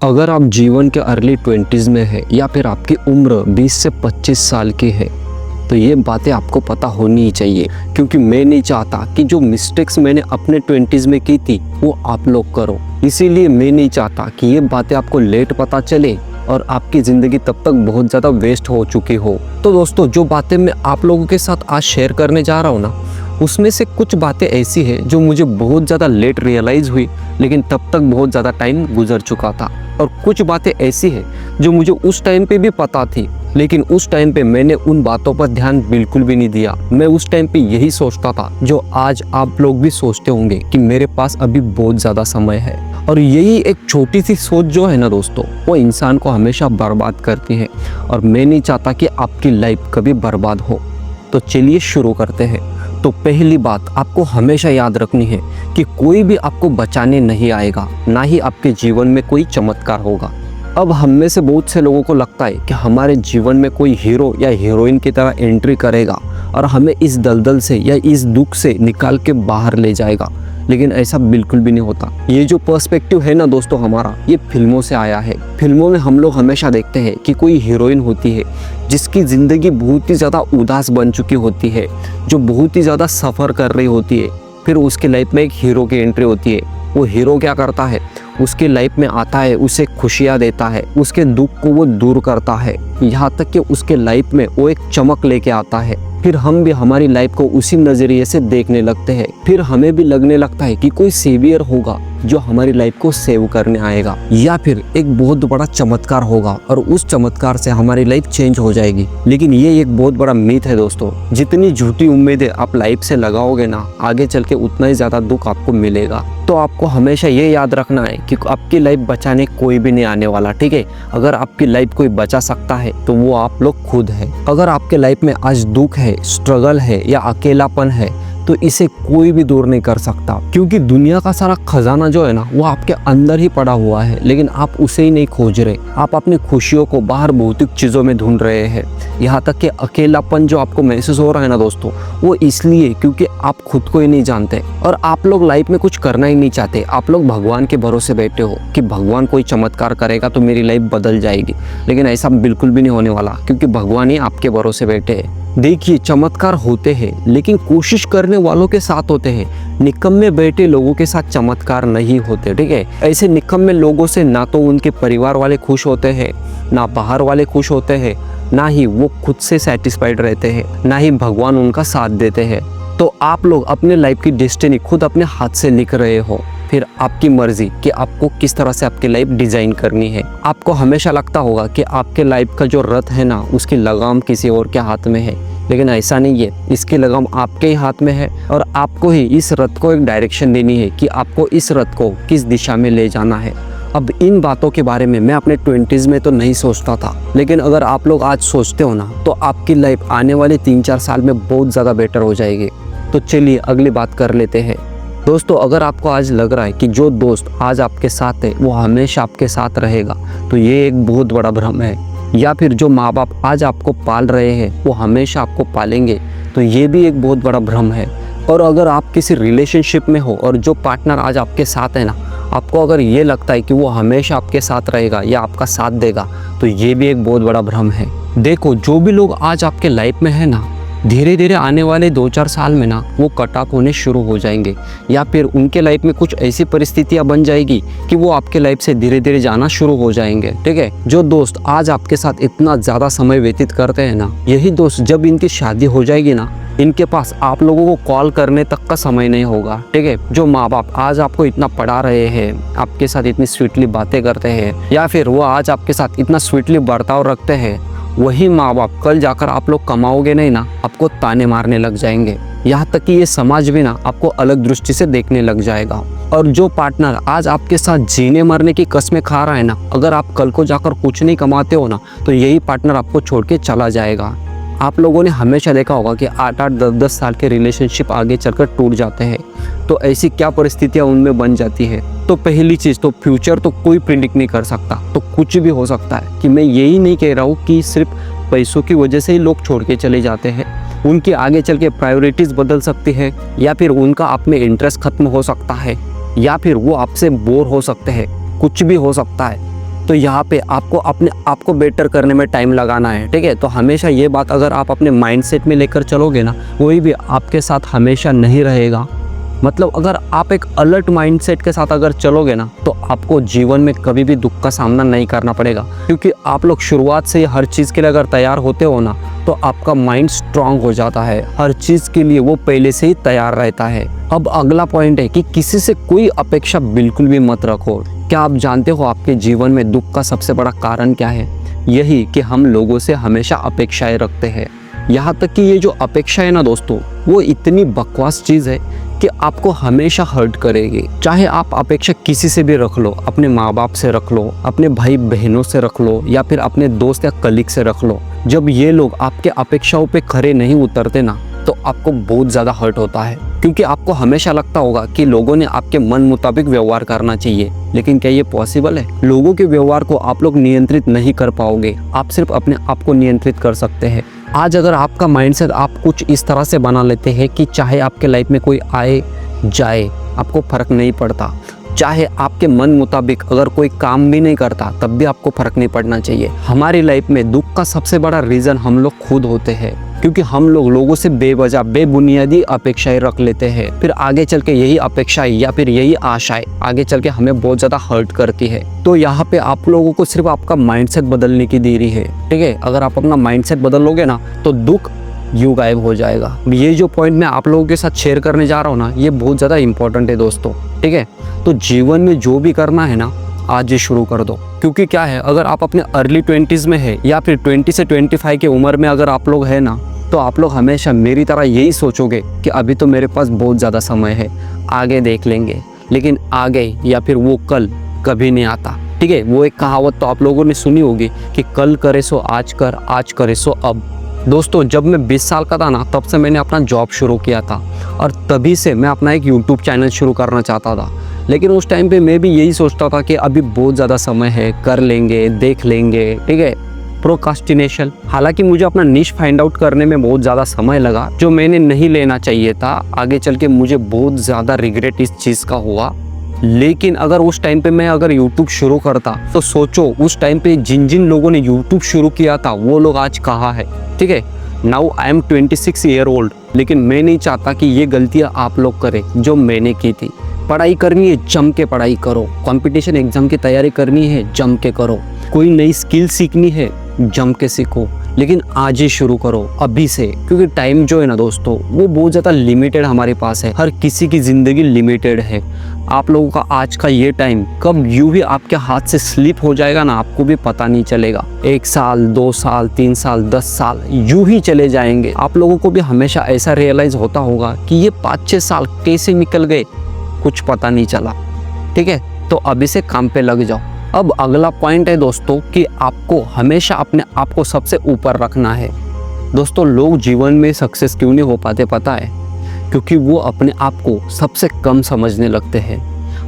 अगर आप जीवन के अर्ली 20s में है या फिर आपकी उम्र 20 से 25 साल की है तो ये बातें आपको पता होनी ही चाहिए, क्योंकि मैं नहीं चाहता कि जो मिस्टेक्स मैंने अपने 20s में की थी वो आप लोग करो। इसीलिए मैं नहीं चाहता कि ये बातें आपको लेट पता चले और आपकी ज़िंदगी तब तक बहुत ज़्यादा वेस्ट हो चुकी हो। तो दोस्तों, जो बातें मैं आप लोगों के साथ आज शेयर करने जा रहा हूँ ना, उसमें से कुछ बातें ऐसी है जो मुझे बहुत ज़्यादा लेट रियलाइज़ हुई, लेकिन तब तक बहुत ज़्यादा टाइम गुजर चुका था। और कुछ बातें ऐसी है जो मुझे उस टाइम पे भी पता थी, लेकिन उस टाइम पे मैंने उन बातों पर ध्यान बिल्कुल भी नहीं दिया। मैं उस टाइम पे यही सोचता था जो आज आप लोग भी सोचते होंगे कि मेरे पास अभी बहुत ज़्यादा समय है। और यही एक छोटी सी सोच जो है ना दोस्तों, वो इंसान को हमेशा बर्बाद करती है। और मैं नहीं चाहता कि आपकी लाइफ कभी बर्बाद हो। तो चलिए शुरू करते हैं। तो पहली बात आपको हमेशा याद रखनी है कि कोई भी आपको बचाने नहीं आएगा, ना ही आपके जीवन में कोई चमत्कार होगा। अब हम में से बहुत से लोगों को लगता है कि हमारे जीवन में कोई हीरो या हीरोइन की तरह एंट्री करेगा और हमें इस दलदल से या इस दुख से निकाल के बाहर ले जाएगा, लेकिन ऐसा बिल्कुल भी नहीं होता। ये जो पर्सपेक्टिव है ना दोस्तों हमारा, ये फिल्मों से आया है। फिल्मों में हम लोग हमेशा देखते हैं कि कोई हीरोइन होती है जिसकी ज़िंदगी बहुत ही ज़्यादा उदास बन चुकी होती है, जो बहुत ही ज़्यादा सफ़र कर रही होती है। फिर उसके लाइफ में एक हीरो की एंट्री होती है। वो हीरो क्या करता है, उसके लाइफ में आता है, उसे खुशियाँ देता है, उसके दुख को वो दूर करता है, यहाँ तक कि उसके लाइफ में वो एक चमक लेके आता है। फिर हम भी हमारी लाइफ को उसी नज़रिए से देखने लगते हैं। फिर हमें भी लगने लगता है कि कोई सेवियर होगा जो हमारी लाइफ को सेव करने आएगा, या फिर एक बहुत बड़ा चमत्कार होगा और उस चमत्कार से हमारी लाइफ चेंज हो जाएगी। लेकिन ये एक बहुत बड़ा मिथ है दोस्तों। जितनी झूठी उम्मीदें आप लाइफ से लगाओगे ना, आगे चल के उतना ही ज़्यादा दुख आपको मिलेगा। तो आपको हमेशा ये याद रखना है कि आपकी लाइफ बचाने कोई भी नहीं आने वाला, ठीक है। अगर आपकी लाइफ कोई बचा सकता है तो वो आप लोग खुद है। अगर आपके लाइफ में आज दुख है, स्ट्रगल है या अकेलापन है, तो इसे कोई भी दूर नहीं कर सकता, क्योंकि दुनिया का सारा खजाना जो है ना, वो आपके अंदर ही पड़ा हुआ है, लेकिन आप उसे ही नहीं खोज रहे। आप अपनी खुशियों को बाहर भौतिक चीज़ों में ढूंढ रहे हैं। यहाँ तक कि अकेलापन जो आपको महसूस हो रहा है ना दोस्तों, वो इसलिए क्योंकि आप खुद को ही नहीं जानते और आप लोग लाइफ में कुछ करना ही नहीं चाहते। आप लोग भगवान के भरोसे बैठे हो कि भगवान कोई चमत्कार करेगा तो मेरी लाइफ बदल जाएगी, लेकिन ऐसा बिल्कुल भी नहीं होने वाला, क्योंकि भगवान ही आपके भरोसे बैठे हैं। देखिए, चमत्कार होते हैं लेकिन कोशिश करने वालों के साथ होते हैं। निकम्मे बैठे लोगों के साथ चमत्कार नहीं होते, ठीक है। ऐसे निकम्मे लोगों से ना तो उनके परिवार वाले खुश होते हैं, ना बाहर वाले खुश होते हैं, ना ही वो खुद से सेटिस्फाइड रहते हैं, ना ही भगवान उनका साथ देते हैं। तो आप लोग अपने लाइफ की डेस्टिनी खुद अपने हाथ से लिख रहे हो। फिर आपकी मर्जी कि आपको किस तरह से आपकी लाइफ डिजाइन करनी है। आपको हमेशा लगता होगा कि आपके लाइफ का जो रथ है ना, उसकी लगाम किसी और के हाथ में है, लेकिन ऐसा नहीं है। इसकी लगाम आपके ही हाथ में है और आपको ही इस रथ को एक डायरेक्शन देनी है कि आपको इस रथ को किस दिशा में ले जाना है। अब इन बातों के बारे में मैं अपने 20s में तो नहीं सोचता था, लेकिन अगर आप लोग आज सोचते हो ना, तो आपकी लाइफ आने वाले 3-4 साल में बहुत ज़्यादा बेटर हो जाएगी। तो चलिए अगली बात कर लेते हैं। दोस्तों, अगर आपको आज लग रहा है कि जो दोस्त आज आपके साथ है वो हमेशा आपके साथ रहेगा, तो ये एक बहुत बड़ा भ्रम है। या फिर जो माँ बाप आज आपको पाल रहे हैं वो हमेशा आपको पालेंगे, तो ये भी एक बहुत बड़ा भ्रम है। और अगर आप किसी रिलेशनशिप में हो और जो पार्टनर आज आपके साथ है ना, आपको अगर ये लगता है कि वो हमेशा आपके साथ रहेगा या आपका साथ देगा, तो ये भी एक बहुत बड़ा भ्रम है। देखो, जो भी लोग आज आपके लाइफ में है ना, धीरे धीरे आने वाले 2-4 साल में ना वो कट ऑफ होने शुरू हो जाएंगे, या फिर उनके लाइफ में कुछ ऐसी परिस्थितियां बन जाएगी कि वो आपके लाइफ से धीरे धीरे जाना शुरू हो जाएंगे, ठीक है। जो दोस्त आज आपके साथ इतना ज़्यादा समय व्यतीत करते हैं ना, यही दोस्त जब इनकी शादी हो जाएगी ना, इनके पास आप लोगों को कॉल करने तक का समय नहीं होगा, ठीक है। जो माँ बाप आज आपको इतना पढ़ा रहे हैं, आपके साथ इतनी स्वीटली बातें करते हैं, या फिर वो आज आपके साथ इतना स्वीटली बर्ताव रखते हैं, वही माँ बाप कल जाकर आप लोग कमाओगे नहीं ना, आपको ताने मारने लग जाएंगे। यहाँ तक कि ये समाज भी ना आपको अलग दृष्टि से देखने लग जाएगा। और जो पार्टनर आज आपके साथ जीने मरने की कस्में खा रहा है ना, अगर आप कल को जाकर कुछ नहीं कमाते हो ना, तो यही पार्टनर आपको छोड़ के चला जाएगा। आप लोगों ने हमेशा देखा होगा कि 8-8, 10-10 साल के रिलेशनशिप आगे चलकर टूट जाते हैं। तो ऐसी क्या परिस्थितियां उनमें बन जाती है। तो पहली चीज़ तो फ्यूचर तो कोई प्रिडिक्ट नहीं कर सकता, तो कुछ भी हो सकता है। कि मैं यही नहीं कह रहा हूँ कि सिर्फ पैसों की वजह से ही लोग छोड़ के चले जाते हैं। उनकी आगे चल के प्रायोरिटीज़ बदल सकती है, या फिर उनका आप में इंटरेस्ट खत्म हो सकता है, या फिर वो आपसे बोर हो सकते हैं, कुछ भी हो सकता है। तो यहाँ पे आपको अपने आप को बेटर करने में टाइम लगाना है, ठीक है। तो हमेशा ये बात अगर आप अपने माइंडसेट में लेकर चलोगे ना, कोई भी आपके साथ हमेशा नहीं रहेगा। मतलब अगर आप एक अलर्ट माइंडसेट के साथ अगर चलोगे ना, तो आपको जीवन में कभी भी दुख का सामना नहीं करना पड़ेगा, क्योंकि आप लोग शुरुआत से ही हर चीज़ के लिए अगर तैयार होते हो ना, तो आपका माइंड स्ट्रांग हो जाता है, हर चीज़ के लिए वो पहले से ही तैयार रहता है। अब अगला पॉइंट है कि किसी से कोई अपेक्षा बिल्कुल भी मत रखो। क्या आप जानते हो आपके जीवन में दुख का सबसे बड़ा कारण क्या है? यही कि हम लोगों से हमेशा अपेक्षाएं रखते हैं। यहाँ तक कि ये जो अपेक्षा है ना दोस्तों, वो इतनी बकवास चीज़ है कि आपको हमेशा हर्ट करेगी। चाहे आप अपेक्षा किसी से भी रख लो, अपने माँ बाप से रख लो, अपने भाई बहनों से रख लो, या फिर अपने दोस्त या कलीग से रख लो, जब ये लोग आपके अपेक्षाओं पे खरे नहीं उतरते ना, तो आपको बहुत ज़्यादा हर्ट होता है। क्योंकि आपको हमेशा लगता होगा कि लोगों ने आपके मन मुताबिक व्यवहार करना चाहिए, लेकिन क्या ये पॉसिबल है? लोगों के व्यवहार को आप लोग नियंत्रित नहीं कर पाओगे, आप सिर्फ अपने आप को नियंत्रित कर सकते हैं। आज अगर आपका माइंडसेट आप कुछ इस तरह से बना लेते हैं कि चाहे आपके लाइफ में कोई आए जाए, आपको फ़र्क नहीं पड़ता, चाहे आपके मन मुताबिक अगर कोई काम भी नहीं करता, तब भी आपको फ़र्क नहीं पड़ना चाहिए। हमारी लाइफ में दुख का सबसे बड़ा रीज़न हम लोग खुद होते हैं, क्योंकि हम लोग लोगों से बेवजह बेबुनियादी अपेक्षाएं रख लेते हैं। फिर आगे चल के यही अपेक्षाएं या फिर यही आशाएं आगे चल के हमें बहुत ज़्यादा हर्ट करती है। तो यहाँ पे आप लोगों को सिर्फ आपका माइंडसेट बदलने की देरी है, ठीक है। अगर आप अपना माइंडसेट बदल लोगे ना, तो दुख यूँ गायब हो जाएगा। ये जो पॉइंट मैं आप लोगों के साथ शेयर करने जा रहा हूँ ना, ये बहुत ज़्यादा इंपॉर्टेंट है दोस्तों, ठीक है। तो जीवन में जो भी करना है ना, आज ही शुरू कर दो। क्योंकि क्या है, अगर आप अपने अर्ली 20s में है या फिर 20 से 25 की उम्र में अगर आप लोग है ना, तो आप लोग हमेशा मेरी तरह यही सोचोगे कि अभी तो मेरे पास बहुत ज़्यादा समय है, आगे देख लेंगे। लेकिन आगे या फिर वो कल कभी नहीं आता, ठीक है। वो एक कहावत तो आप लोगों ने सुनी होगी कि कल करे सो आज कर, आज करे सो अब। दोस्तों, जब मैं 20 साल का था ना, तब से मैंने अपना जॉब शुरू किया था, और तभी से मैं अपना एक यूट्यूब चैनल शुरू करना चाहता था। लेकिन उस टाइम पे मैं भी यही सोचता था कि अभी बहुत ज़्यादा समय है, कर लेंगे, देख लेंगे, ठीक है। प्रोकास्टिनेशन। हालांकि मुझे अपना निश फाइंड आउट करने में बहुत ज़्यादा समय लगा, जो मैंने नहीं लेना चाहिए था। आगे चल के मुझे बहुत ज़्यादा रिग्रेट इस चीज़ का हुआ। लेकिन अगर उस टाइम पे मैं अगर यूट्यूब शुरू करता, तो सोचो उस टाइम पे जिन जिन लोगों ने यूट्यूब शुरू किया था, वो लोग आज कहाँ है, ठीक है। Now I am 26 year old. लेकिन मैं नहीं चाहता कि ये गलतियाँ आप लोग करें जो मैंने की थी। पढ़ाई करनी है, जम के पढ़ाई करो। कंपटीशन एग्जाम की तैयारी करनी है, जम के करो। कोई नई स्किल सीखनी है, जम के सीखो। लेकिन आज ही शुरू करो, अभी से, क्योंकि टाइम जो है ना दोस्तों, वो बहुत ज़्यादा लिमिटेड हमारे पास है। हर किसी की ज़िंदगी लिमिटेड है। आप लोगों का आज का ये टाइम कब यूँ ही आपके हाथ से स्लिप हो जाएगा ना, आपको भी पता नहीं चलेगा। 1 साल, 2 साल, 3 साल, 10 साल यूँ ही चले जाएंगे। आप लोगों को भी हमेशा ऐसा रियलाइज़ होता होगा कि ये 5-6 साल कैसे निकल गए, कुछ पता नहीं चला, ठीक है। तो अभी से काम पे लग जाओ। अब अगला पॉइंट है दोस्तों कि आपको हमेशा अपने आप को सबसे ऊपर रखना है। दोस्तों, लोग जीवन में सक्सेस क्यों नहीं हो पाते पता है? क्योंकि वो अपने आप को सबसे कम समझने लगते हैं,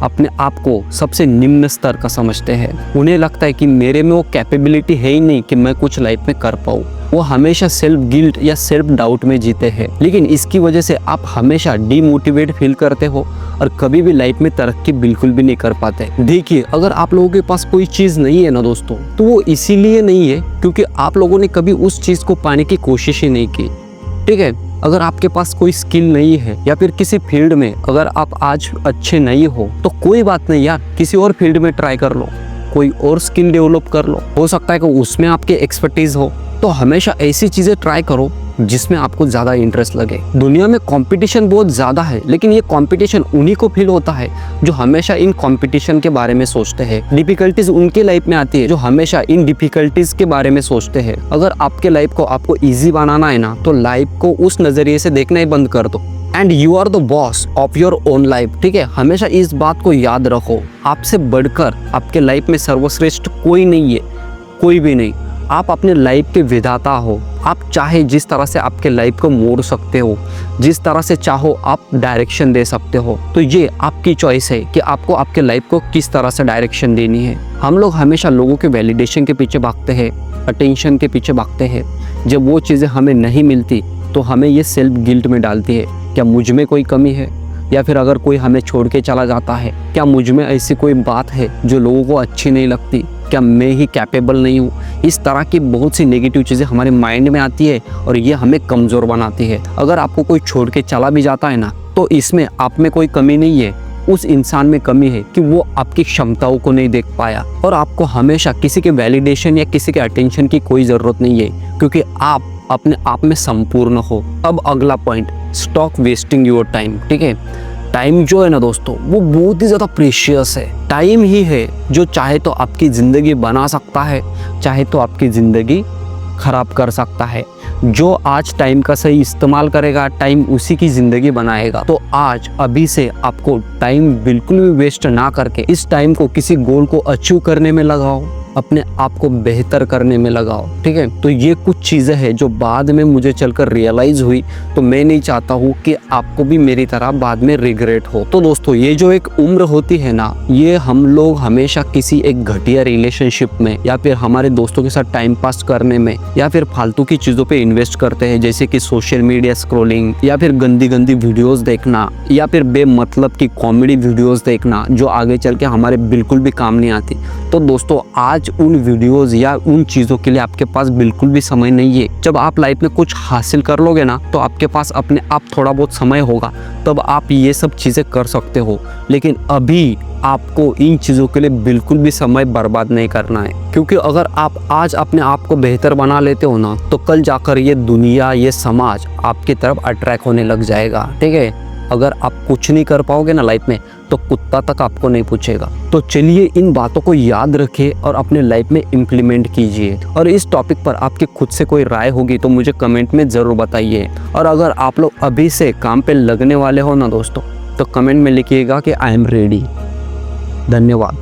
अपने आप को सबसे निम्न स्तर का समझते हैं। उन्हें लगता है कि मेरे में वो कैपेबिलिटी है ही नहीं कि मैं कुछ लाइफ में कर पाऊँ। वो हमेशा सेल्फ गिल्ट या सेल्फ डाउट में जीते हैं। लेकिन इसकी वजह से आप हमेशा डीमोटिवेट फील करते हो और कभी भी लाइफ में तरक्की बिल्कुल भी नहीं कर पाते। देखिए, अगर आप लोगों के पास कोई चीज़ नहीं है ना दोस्तों, तो वो इसीलिए नहीं है क्योंकि आप लोगों ने कभी उस चीज़ को पाने की कोशिश ही नहीं की, ठीक है। अगर आपके पास कोई स्किल नहीं है या फिर किसी फील्ड में अगर आप आज अच्छे नहीं हो, तो कोई बात नहीं यार, किसी और फील्ड में ट्राई कर लो, कोई और स्किल डेवलप कर लो। हो सकता है कि उसमें आपके एक्सपर्टीज हो। तो हमेशा ऐसी चीज़ें ट्राई करो जिसमें आपको ज़्यादा इंटरेस्ट लगे। दुनिया में कंपटीशन बहुत ज़्यादा है, लेकिन ये कंपटीशन उन्हीं को फील होता है जो हमेशा इन कंपटीशन के बारे में सोचते हैं। डिफिकल्टीज उनके लाइफ में आती है जो हमेशा इन डिफिकल्टीज के बारे में सोचते हैं। अगर आपके लाइफ को आपको ईजी बनाना है ना, तो लाइफ को उस नज़रिए से देखना ही बंद कर दो। And you are the boss of your own life, ठीक है। हमेशा इस बात को याद रखो, आपसे बढ़कर आपके लाइफ में सर्वश्रेष्ठ कोई नहीं है, कोई भी नहीं। आप अपने लाइफ के विधाता हो। आप चाहे जिस तरह से आपके लाइफ को मोड़ सकते हो, जिस तरह से चाहो आप डायरेक्शन दे सकते हो। तो ये आपकी चॉइस है कि आपको आपके लाइफ को किस तरह से डायरेक्शन देनी है। हम लोग हमेशा लोगों के वैलिडेशन के पीछे भागते हैं, अटेंशन के पीछे भागते हैं। जब वो चीज़ें हमें नहीं मिलती तो हमें ये सेल्फ गिल्ट में डालती है, क्या मुझ में कोई कमी है, या फिर अगर कोई हमें छोड़ के चला जाता है, क्या मुझ में ऐसी कोई बात है जो लोगों को अच्छी नहीं लगती। क्या मैं ही कैपेबल नहीं हूँ। इस तरह की बहुत सी नेगेटिव चीज़ें हमारे माइंड में आती है और ये हमें कमज़ोर बनाती है। अगर आपको कोई छोड़ के चला भी जाता है ना, तो इसमें आप में कोई कमी नहीं है, उस इंसान में कमी है कि वो आपकी क्षमताओं को नहीं देख पाया। और आपको हमेशा किसी के वैलिडेशन या किसी के अटेंशन की कोई ज़रूरत नहीं है, क्योंकि आप अपने आप में संपूर्ण हो। अब अगला point, stop wasting your time. ठीक है, टाइम जो है ना दोस्तों, वो बहुत ही ज़्यादा प्रीशियस है। टाइम ही है जो चाहे तो आपकी ज़िंदगी बना सकता है, चाहे तो आपकी ज़िंदगी खराब कर सकता है। जो आज टाइम का सही इस्तेमाल करेगा, टाइम उसी की ज़िंदगी बनाएगा। तो आज अभी से आपको टाइम बिल्कुल भी वेस्ट ना करके इस टाइम को किसी गोल को अचीव करने में लगाओ, अपने आप को बेहतर करने में लगाओ। ठीक है, तो ये कुछ चीज़ें हैं जो बाद में मुझे चलकर रियलाइज़ हुई, तो मैं नहीं चाहता हूँ कि आपको भी मेरी तरह बाद में रिग्रेट हो। तो दोस्तों, ये जो एक उम्र होती है ना, ये हम लोग हमेशा किसी एक घटिया रिलेशनशिप में या फिर हमारे दोस्तों के साथ टाइम पास करने में या फिर फालतू की चीज़ों पे इन्वेस्ट करते हैं, जैसे कि सोशल मीडिया स्क्रॉलिंग या फिर गंदी गंदी वीडियोज़ देखना या फिर बेमतलब की कॉमेडी वीडियोज़ देखना, जो आगे चल के हमारे बिल्कुल भी काम नहीं आती। तो दोस्तों, आज उन वीडियोस या उन चीज़ों के लिए आपके पास बिल्कुल भी समय नहीं है। जब आप लाइफ में कुछ हासिल कर लोगे ना, तो आपके पास अपने आप थोड़ा बहुत समय होगा, तब आप ये सब चीज़ें कर सकते हो। लेकिन अभी आपको इन चीज़ों के लिए बिल्कुल भी समय बर्बाद नहीं करना है, क्योंकि अगर आप आज अपने आप को बेहतर बना लेते हो ना, तो कल जाकर ये दुनिया, ये समाज आपकी तरफ अट्रैक्ट होने लग जाएगा। ठीक है, अगर आप कुछ नहीं कर पाओगे ना लाइफ में, तो कुत्ता तक आपको नहीं पूछेगा। तो चलिए इन बातों को याद रखें और अपने लाइफ में इम्प्लीमेंट कीजिए। और इस टॉपिक पर आपके खुद से कोई राय होगी तो मुझे कमेंट में ज़रूर बताइए। और अगर आप लोग अभी से काम पे लगने वाले हो ना दोस्तों, तो कमेंट में लिखिएगा कि आई एम रेडी। धन्यवाद।